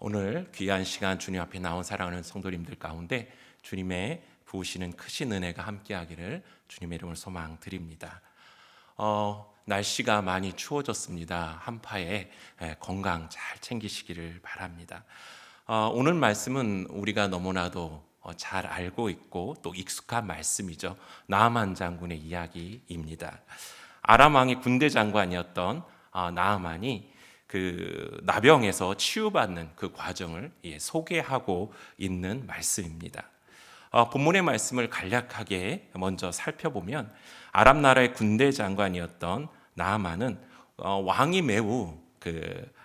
오늘 귀한 시간 주님 앞에 나온 사랑하는 성도님들 가운데 주님의 부으시는 크신 은혜가 함께하기를 주님의 이름으로 소망드립니다. 날씨가 많이 추워졌습니다. 한파에 건강 잘 챙기시기를 바랍니다. 오늘 말씀은 우리가 너무나도 잘 알고 있고 또 익숙한 말씀이죠. 나아만 장군의 이야기입니다. 아람 왕의 군대 장관이었던 나아만이 그 나병에서 치유받는 그 과정을 소개하고 있는 말씀입니다. 본문의 말씀을 간략하게 먼저 살펴보면 아람 나라의 군대 장관이었던 나아만은 왕이 매우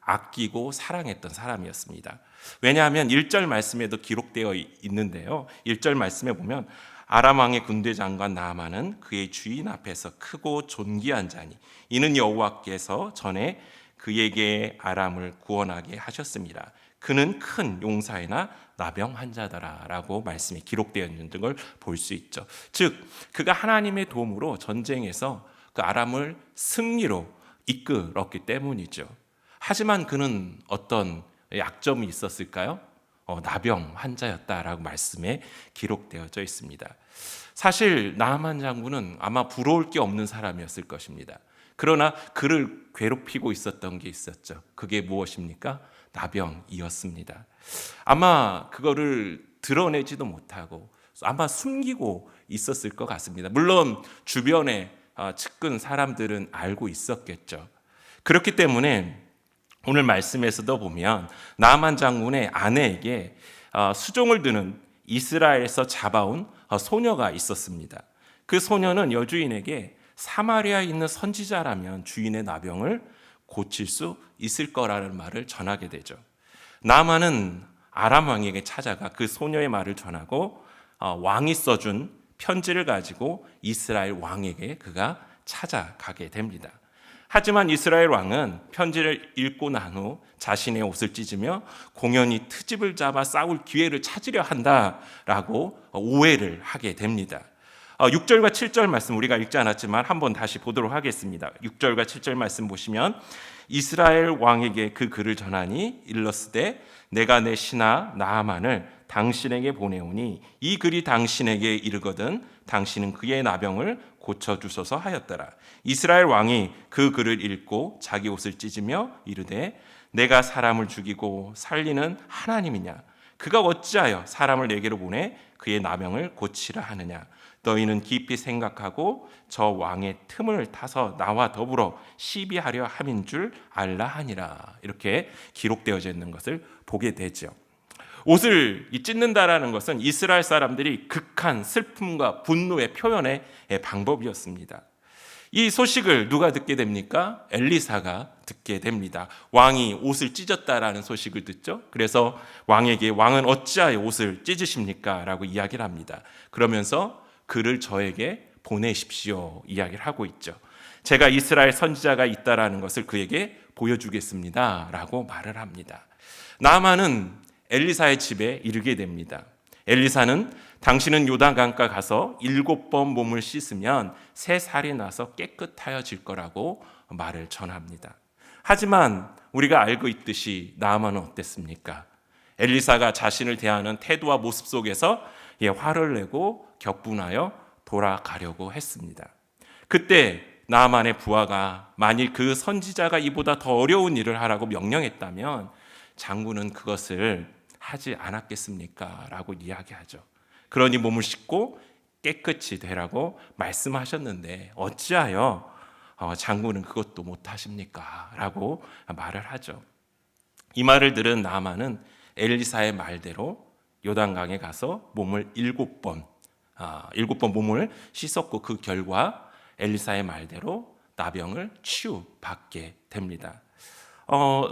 아끼고 사랑했던 사람이었습니다. 왜냐하면 1절 말씀에도 기록되어 있는데요. 1절 말씀에 보면 아람 왕의 군대 장관 나아만은 그의 주인 앞에서 크고 존귀한 자니 이는 여호와께서 전에 그에게 아람을 구원하게 하셨습니다. 그는 큰 용사이나 나병 환자더라라고 말씀이 기록되어 있는 걸 볼 수 있죠. 즉 그가 하나님의 도움으로 전쟁에서 그 아람을 승리로 이끌었기 때문이죠. 하지만 그는 어떤 약점이 있었을까요? 나병 환자였다라고 말씀에 기록되어져 있습니다. 사실 나아만 장군은 아마 부러울 게 없는 사람이었을 것입니다. 그러나 그를 괴롭히고 있었던 게 있었죠. 그게 무엇입니까? 나병이었습니다. 아마 그거를 드러내지도 못하고 아마 숨기고 있었을 것 같습니다. 물론 주변에 측근 사람들은 알고 있었겠죠. 그렇기 때문에 오늘 말씀에서도 보면 나아만 장군의 아내에게 수종을 드는 이스라엘에서 잡아온 소녀가 있었습니다. 그 소녀는 여주인에게 사마리아에 있는 선지자라면 주인의 나병을 고칠 수 있을 거라는 말을 전하게 되죠. 나아만은 아람 왕에게 찾아가 그 소녀의 말을 전하고 왕이 써준 편지를 가지고 이스라엘 왕에게 그가 찾아가게 됩니다. 하지만 이스라엘 왕은 편지를 읽고 난 후 자신의 옷을 찢으며 공연히 트집을 잡아 싸울 기회를 찾으려 한다라고 오해를 하게 됩니다. 6절과 7절 말씀 우리가 읽지 않았지만 한번 다시 보도록 하겠습니다. 6절과 7절 말씀 보시면 이스라엘 왕에게 그 글을 전하니 일렀으되 내가 내 신하 나아만을 당신에게 보내오니 이 글이 당신에게 이르거든 당신은 그의 나병을 고쳐주소서 하였더라. 이스라엘 왕이 그 글을 읽고 자기 옷을 찢으며 이르되 내가 사람을 죽이고 살리는 하나님이냐 그가 어찌하여 사람을 내게로 보내 그의 나병을 고치라 하느냐 너희는 깊이 생각하고 저 왕의 틈을 타서 나와 더불어 시비하려 함인 줄 알라 하니라. 이렇게 기록되어져 있는 것을 보게 되죠. 옷을 찢는다라는 것은 이스라엘 사람들이 극한 슬픔과 분노의 표현의 방법이었습니다. 이 소식을 누가 듣게 됩니까? 엘리사가 듣게 됩니다. 왕이 옷을 찢었다라는 소식을 듣죠. 그래서 왕에게 왕은 어찌하여 옷을 찢으십니까? 라고 이야기를 합니다. 그러면서 그를 저에게 보내십시오 이야기를 하고 있죠. 제가 이스라엘 선지자가 있다라는 것을 그에게 보여주겠습니다 라고 말을 합니다. 나아만은 엘리사의 집에 이르게 됩니다. 엘리사는 당신은 요단강가 가서 7번 몸을 씻으면 새 살이 나서 깨끗하여질 거라고 말을 전합니다. 하지만 우리가 알고 있듯이 나아만은 어땠습니까? 엘리사가 자신을 대하는 태도와 모습 속에서 화를 내고 격분하여 돌아가려고 했습니다. 그때 나아만의 부하가 만일 그 선지자가 이보다 더 어려운 일을 하라고 명령했다면 장군은 그것을 하지 않았겠습니까? 라고 이야기하죠. 그러니 몸을 씻고 깨끗이 되라고 말씀하셨는데 어찌하여 장군은 그것도 못하십니까? 라고 말을 하죠. 이 말을 들은 나아만은 엘리사의 말대로 요단강에 가서 몸을 7번 몸을 씻었고 그 결과 엘리사의 말대로 나병을 치유받게 됩니다.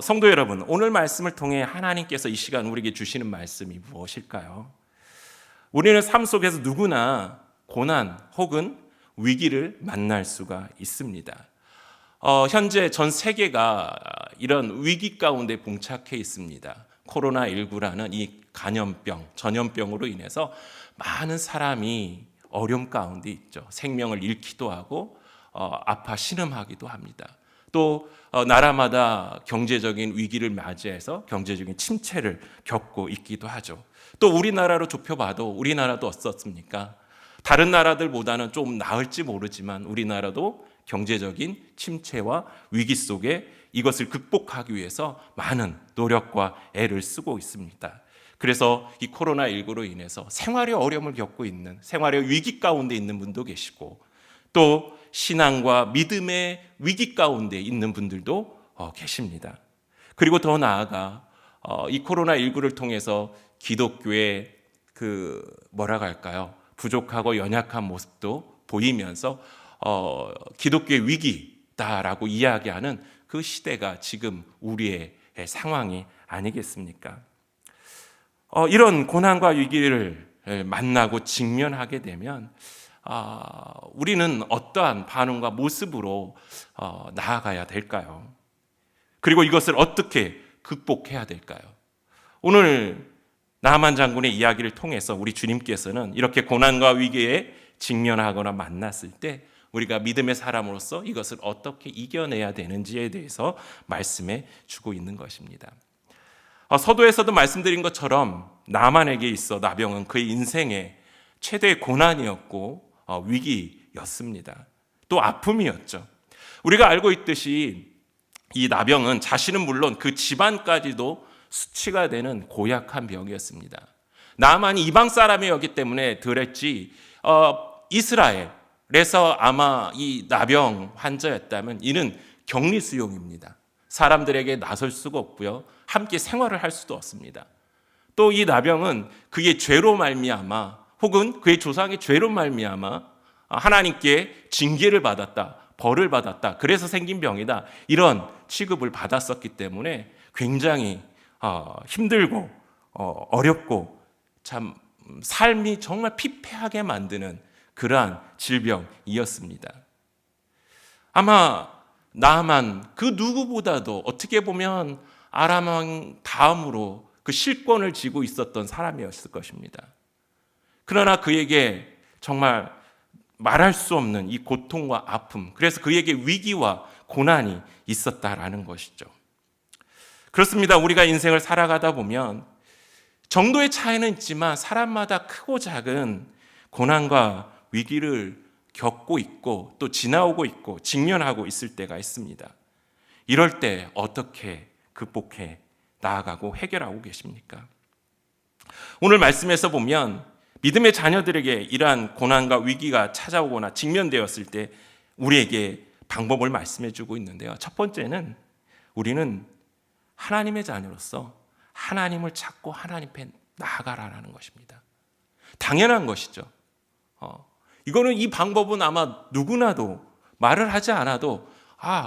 성도 여러분, 오늘 말씀을 통해 하나님께서 이 시간 우리에게 주시는 말씀이 무엇일까요? 우리는 삶 속에서 누구나 고난 혹은 위기를 만날 수가 있습니다. 현재 전 세계가 이런 위기 가운데 봉착해 있습니다. 코로나19라는 이 전염병으로 인해서 많은 사람이 어려움 가운데 있죠. 생명을 잃기도 하고 아파 신음하기도 합니다. 또 나라마다 경제적인 위기를 맞이해서 경제적인 침체를 겪고 있기도 하죠. 또 우리나라로 좁혀봐도 우리나라도 어떻습니까? 다른 나라들보다는 좀 나을지 모르지만 우리나라도 경제적인 침체와 위기 속에 이것을 극복하기 위해서 많은 노력과 애를 쓰고 있습니다. 그래서 이 코로나19로 인해서 생활의 어려움을 겪고 있는, 생활의 위기 가운데 있는 분도 계시고, 또 신앙과 믿음의 위기 가운데 있는 분들도 계십니다. 그리고 더 나아가 이 코로나19를 통해서 기독교의 뭐라고 할까요? 부족하고 연약한 모습도 보이면서 기독교의 위기다라고 이야기하는 그 시대가 지금 우리의 상황이 아니겠습니까? 이런 고난과 위기를 만나고 직면하게 되면 우리는 어떠한 반응과 모습으로 나아가야 될까요? 그리고 이것을 어떻게 극복해야 될까요? 오늘 나만 장군의 이야기를 통해서 우리 주님께서는 이렇게 고난과 위기에 직면하거나 만났을 때 우리가 믿음의 사람으로서 이것을 어떻게 이겨내야 되는지에 대해서 말씀해 주고 있는 것입니다. 서도에서도 말씀드린 것처럼 나만에게 있어 나병은 그의 인생의 최대의 고난이었고 위기였습니다. 또 아픔이었죠. 우리가 알고 있듯이 이 나병은 자신은 물론 그 집안까지도 수치가 되는 고약한 병이었습니다. 나만이 이방 사람이었기 때문에 덜했지 이스라엘에서 아마 이 나병 환자였다면 이는 격리 수용입니다. 사람들에게 나설 수가 없고요. 함께 생활을 할 수도 없습니다. 또 이 나병은 그의 죄로 말미암아 혹은 그의 조상의 죄로 말미암아 하나님께 징계를 받았다, 벌을 받았다, 그래서 생긴 병이다, 이런 취급을 받았었기 때문에 굉장히 힘들고 어렵고 참 삶이 정말 피폐하게 만드는 그러한 질병이었습니다. 아마 나만 그 누구보다도 어떻게 보면 아람 왕 다음으로 그 실권을 쥐고 있었던 사람이었을 것입니다. 그러나 그에게 정말 말할 수 없는 이 고통과 아픔, 그래서 그에게 위기와 고난이 있었다라는 것이죠. 그렇습니다. 우리가 인생을 살아가다 보면 정도의 차이는 있지만 사람마다 크고 작은 고난과 위기를 겪고 있고 또 지나오고 있고 직면하고 있을 때가 있습니다. 이럴 때 어떻게 극복해 나아가고 해결하고 계십니까? 오늘 말씀에서 보면 믿음의 자녀들에게 이러한 고난과 위기가 찾아오거나 직면되었을 때 우리에게 방법을 말씀해 주고 있는데요. 첫 번째는 우리는 하나님의 자녀로서 하나님을 찾고 하나님 앞에 나아가라는 것입니다. 당연한 것이죠. 이거는 이 방법은 아마 누구나도 말을 하지 않아도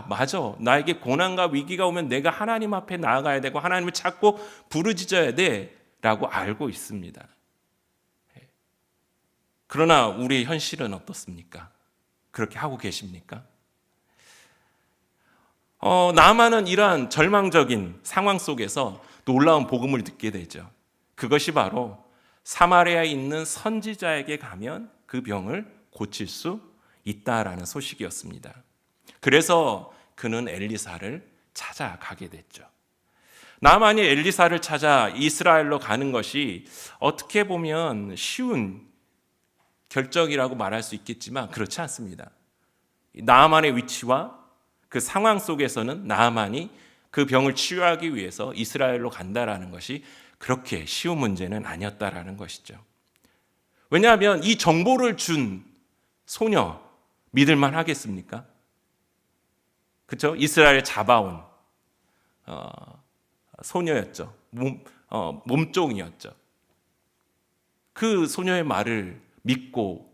맞아. 나에게 고난과 위기가 오면 내가 하나님 앞에 나아가야 되고 하나님을 찾고 부르짖어야 돼 라고 알고 있습니다. 그러나 우리의 현실은 어떻습니까? 그렇게 하고 계십니까? 나만은 이러한 절망적인 상황 속에서 놀라운 복음을 듣게 되죠. 그것이 바로 사마리아에 있는 선지자에게 가면 그 병을 고칠 수 있다라는 소식이었습니다. 그래서 그는 엘리사를 찾아가게 됐죠. 나만이 엘리사를 찾아 이스라엘로 가는 것이 어떻게 보면 쉬운 결정이라고 말할 수 있겠지만 그렇지 않습니다. 나만의 위치와 그 상황 속에서는 나만이 그 병을 치유하기 위해서 이스라엘로 간다라는 것이 그렇게 쉬운 문제는 아니었다라는 것이죠. 왜냐하면 이 정보를 준 소녀 믿을만 하겠습니까? 그렇죠? 이스라엘 잡아온 소녀였죠. 몸종이었죠. 그 소녀의 말을 믿고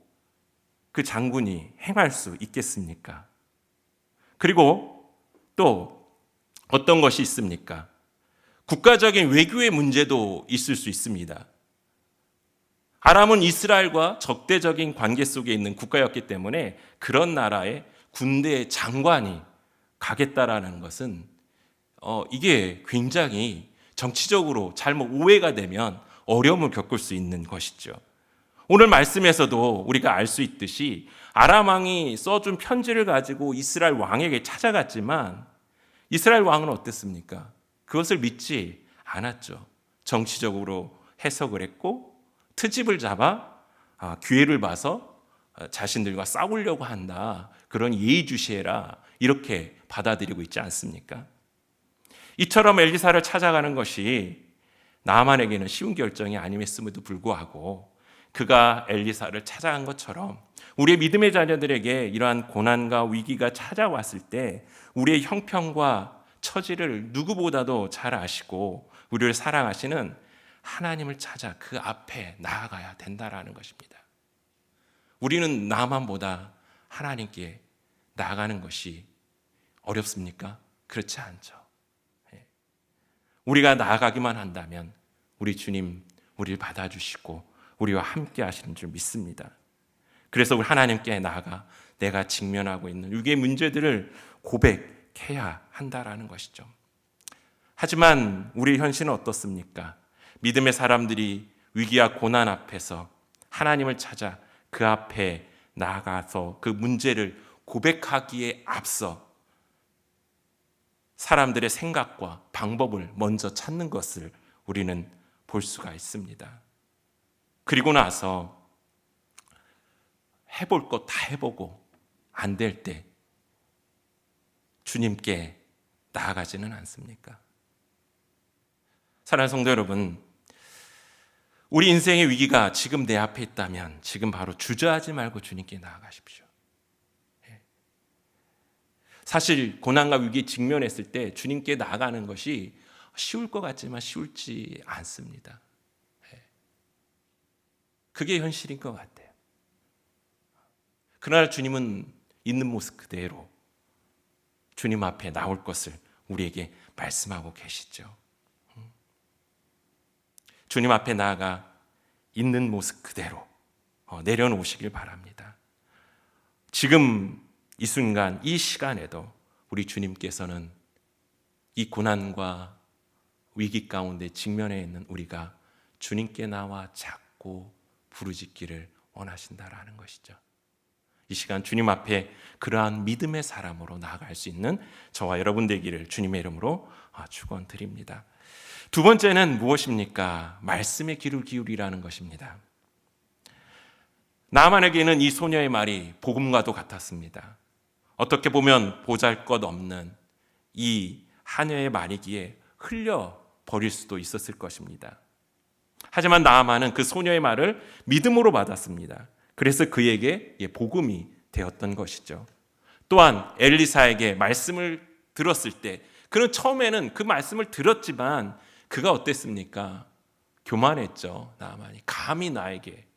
그 장군이 행할 수 있겠습니까? 그리고 또 어떤 것이 있습니까? 국가적인 외교의 문제도 있을 수 있습니다. 아람은 이스라엘과 적대적인 관계 속에 있는 국가였기 때문에 그런 나라의 군대 장관이 가겠다라는 것은 이게 굉장히 정치적으로 잘못 오해가 되면 어려움을 겪을 수 있는 것이죠. 오늘 말씀에서도 우리가 알 수 있듯이 아람 왕이 써준 편지를 가지고 이스라엘 왕에게 찾아갔지만 이스라엘 왕은 어땠습니까? 그것을 믿지 않았죠. 정치적으로 해석을 했고 트집을 잡아 기회를 봐서 자신들과 싸우려고 한다. 그런 예의주시해라. 이렇게 받아들이고 있지 않습니까? 이처럼 엘리사를 찾아가는 것이 나아만에게는 쉬운 결정이 아니었음에도 불구하고 그가 엘리사를 찾아간 것처럼 우리의 믿음의 자녀들에게 이러한 고난과 위기가 찾아왔을 때 우리의 형편과 처지를 누구보다도 잘 아시고 우리를 사랑하시는 하나님을 찾아 그 앞에 나아가야 된다라는 것입니다. 우리는 나만보다 하나님께 나아가는 것이 어렵습니까? 그렇지 않죠. 우리가 나아가기만 한다면 우리 주님 우리를 받아주시고 우리와 함께 하시는 줄 믿습니다. 그래서 우리 하나님께 나아가 내가 직면하고 있는 위기의 문제들을 고백해야 한다라는 것이죠. 하지만 우리 현실은 어떻습니까? 믿음의 사람들이 위기와 고난 앞에서 하나님을 찾아 그 앞에 나아가서 그 문제를 고백하기에 앞서 사람들의 생각과 방법을 먼저 찾는 것을 우리는 볼 수가 있습니다. 그리고 나서 해볼 것 다 해보고 안 될 때 주님께 나아가지는 않습니까? 사랑하는 성도 여러분, 우리 인생의 위기가 지금 내 앞에 있다면 지금 바로 주저하지 말고 주님께 나아가십시오. 사실 고난과 위기에 직면했을 때 주님께 나아가는 것이 쉬울 것 같지만 쉬울지 않습니다. 그게 현실인 것 같아요. 그러나 주님은 있는 모습 그대로 주님 앞에 나올 것을 우리에게 말씀하고 계시죠. 주님 앞에 나아가 있는 모습 그대로 내려놓으시길 바랍니다. 지금 이 순간, 이 시간에도 우리 주님께서는 이 고난과 위기 가운데 직면해 있는 우리가 주님께 나와 자꾸 부르짖기를 원하신다라는 것이죠. 이 시간 주님 앞에 그러한 믿음의 사람으로 나아갈 수 있는 저와 여러분 되기를 주님의 이름으로 축원드립니다. 두 번째는 무엇입니까? 말씀의 귀를 기울이라는 것입니다. 나아만에게는 이 소녀의 말이 복음과도 같았습니다. 어떻게 보면 보잘것없는 이 하녀의 말이기에 흘려버릴 수도 있었을 것입니다. 하지만 나아만은 그 소녀의 말을 믿음으로 받았습니다. 그래서 그에게 복음이 되었던 것이죠. 또한 엘리사에게 말씀을 들었을 때 그는 처음에는 그 말씀을 들었지만 그가 어땠습니까? 교만했죠. 나아만이 감히 나에게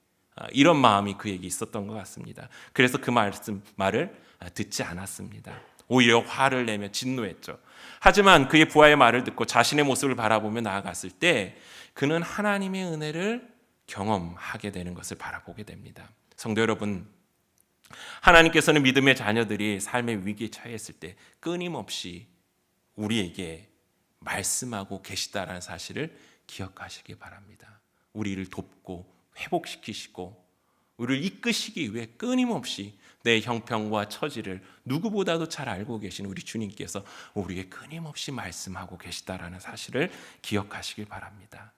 이런 마음이 그에게 있었던 것 같습니다. 그래서 그 말을 듣지 않았습니다. 오히려 화를 내며 진노했죠. 하지만 그의 부하의 말을 듣고 자신의 모습을 바라보며 나아갔을 때 그는 하나님의 은혜를 경험하게 되는 것을 바라보게 됩니다. 성도 여러분, 하나님께서는 믿음의 자녀들이 삶의 위기에 처했을 때 끊임없이 우리에게 말씀하고 계시다라는 사실을 기억하시기 바랍니다. 우리를 돕고 회복시키시고 우리를 이끄시기 위해 끊임없이 내 형편과 처지를 누구보다도 잘 알고 계신 우리 주님께서 우리에게 끊임없이 말씀하고 계시다라는 사실을 기억하시길 바랍니다.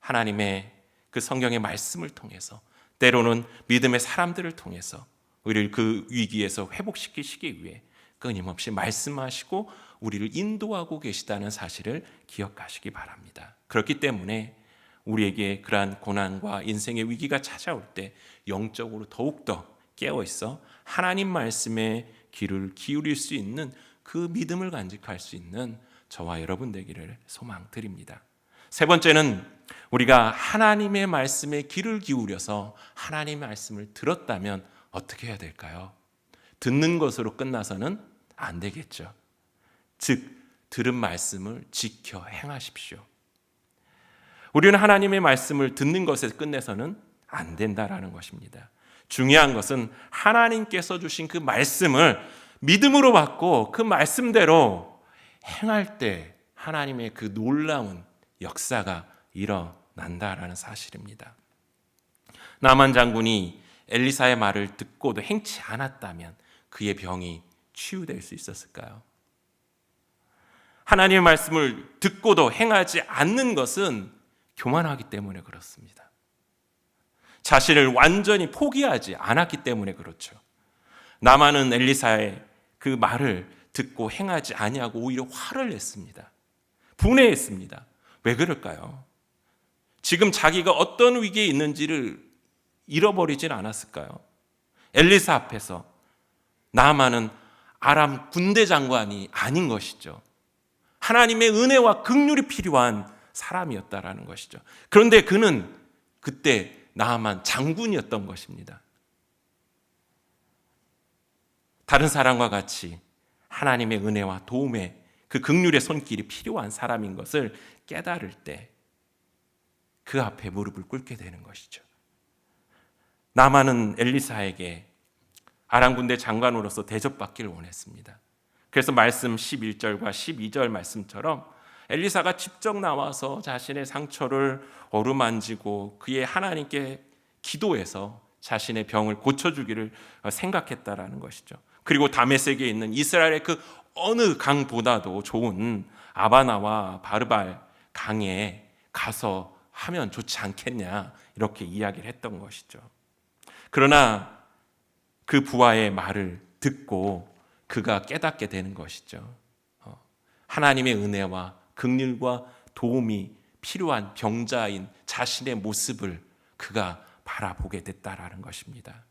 하나님의 그 성경의 말씀을 통해서 때로는 믿음의 사람들을 통해서 우리를 그 위기에서 회복시키시기 위해 끊임없이 말씀하시고 우리를 인도하고 계시다는 사실을 기억하시기 바랍니다. 그렇기 때문에 우리에게 그러한 고난과 인생의 위기가 찾아올 때 영적으로 더욱더 깨어있어 하나님 말씀에 귀를 기울일 수 있는 그 믿음을 간직할 수 있는 저와 여러분 되기를 소망드립니다. 세 번째는 우리가 하나님의 말씀에 귀를 기울여서 하나님의 말씀을 들었다면 어떻게 해야 될까요? 듣는 것으로 끝나서는 안 되겠죠. 즉 들은 말씀을 지켜 행하십시오. 우리는 하나님의 말씀을 듣는 것에 끝내서는 안 된다라는 것입니다. 중요한 것은 하나님께서 주신 그 말씀을 믿음으로 받고 그 말씀대로 행할 때 하나님의 그 놀라운 역사가 일어난다라는 사실입니다. 나만 장군이 엘리사의 말을 듣고도 행치 않았다면 그의 병이 치유될 수 있었을까요? 하나님의 말씀을 듣고도 행하지 않는 것은 교만하기 때문에 그렇습니다. 자신을 완전히 포기하지 않았기 때문에 그렇죠. 나만은 엘리사의 그 말을 듣고 행하지 아니하고 오히려 화를 냈습니다. 분해했습니다. 왜 그럴까요? 지금 자기가 어떤 위기에 있는지를 잃어버리진 않았을까요? 엘리사 앞에서 나아만은 아람 군대 장관이 아닌 것이죠. 하나님의 은혜와 긍휼이 필요한 사람이었다라는 것이죠. 그런데 그는 그때 나아만 장군이었던 것입니다. 다른 사람과 같이 하나님의 은혜와 도움의 그 긍휼의 손길이 필요한 사람인 것을 깨달을 때 그 앞에 무릎을 꿇게 되는 것이죠. 나아만은 엘리사에게 아람 군대 장관으로서 대접받기를 원했습니다. 그래서 말씀 11절과 12절 말씀처럼 엘리사가 직접 나와서 자신의 상처를 어루만지고 그의 하나님께 기도해서 자신의 병을 고쳐주기를 생각했다라는 것이죠. 그리고 다메섹에 있는 이스라엘의 그 어느 강보다도 좋은 아바나와 바르발 강에 가서 하면 좋지 않겠냐 이렇게 이야기를 했던 것이죠. 그러나 그 부하의 말을 듣고 그가 깨닫게 되는 것이죠. 하나님의 은혜와 긍휼과 도움이 필요한 병자인 자신의 모습을 그가 바라보게 됐다라는 것입니다.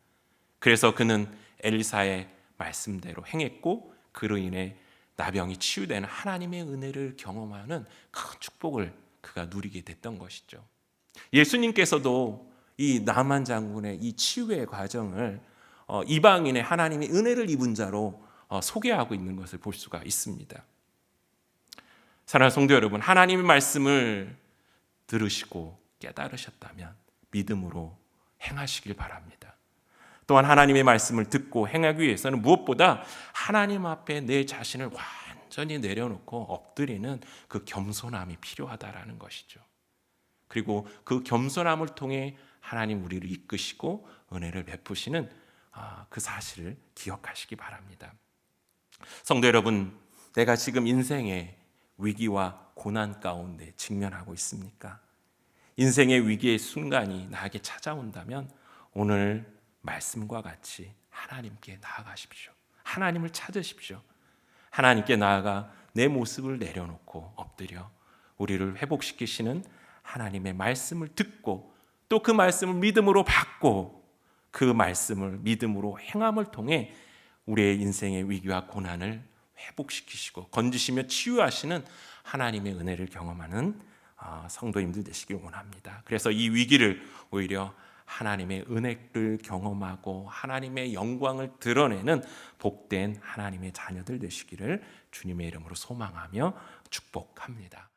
그래서 그는 엘리사의 말씀대로 행했고 그로 인해 나병이 치유되는 하나님의 은혜를 경험하는 큰 축복을 그가 누리게 됐던 것이죠. 예수님께서도 이 나만 장군의 이 치유의 과정을 이방인의 하나님의 은혜를 입은 자로 소개하고 있는 것을 볼 수가 있습니다. 사랑하는 성도 여러분, 하나님의 말씀을 들으시고 깨달으셨다면 믿음으로 행하시길 바랍니다. 또한 하나님의 말씀을 듣고 행하기 위해서는 무엇보다 하나님 앞에 내 자신을 완전히 내려놓고 엎드리는 그 겸손함이 필요하다라는 것이죠. 그리고 그 겸손함을 통해 하나님 우리를 이끄시고 은혜를 베푸시는 그 사실을 기억하시기 바랍니다. 성도 여러분, 내가 지금 인생의 위기와 고난 가운데 직면하고 있습니까? 인생의 위기의 순간이 나에게 찾아온다면 오늘 말씀과 같이 하나님께 나아가십시오. 하나님을 찾으십시오. 하나님께 나아가 내 모습을 내려놓고 엎드려 우리를 회복시키시는 하나님의 말씀을 듣고 또 그 말씀을 믿음으로 받고 그 말씀을 믿음으로 행함을 통해 우리의 인생의 위기와 고난을 회복시키시고 건지시며 치유하시는 하나님의 은혜를 경험하는 성도님들 되시길 원합니다. 그래서 이 위기를 오히려 하나님의 은혜를 경험하고 하나님의 영광을 드러내는 복된 하나님의 자녀들 되시기를 주님의 이름으로 소망하며 축복합니다.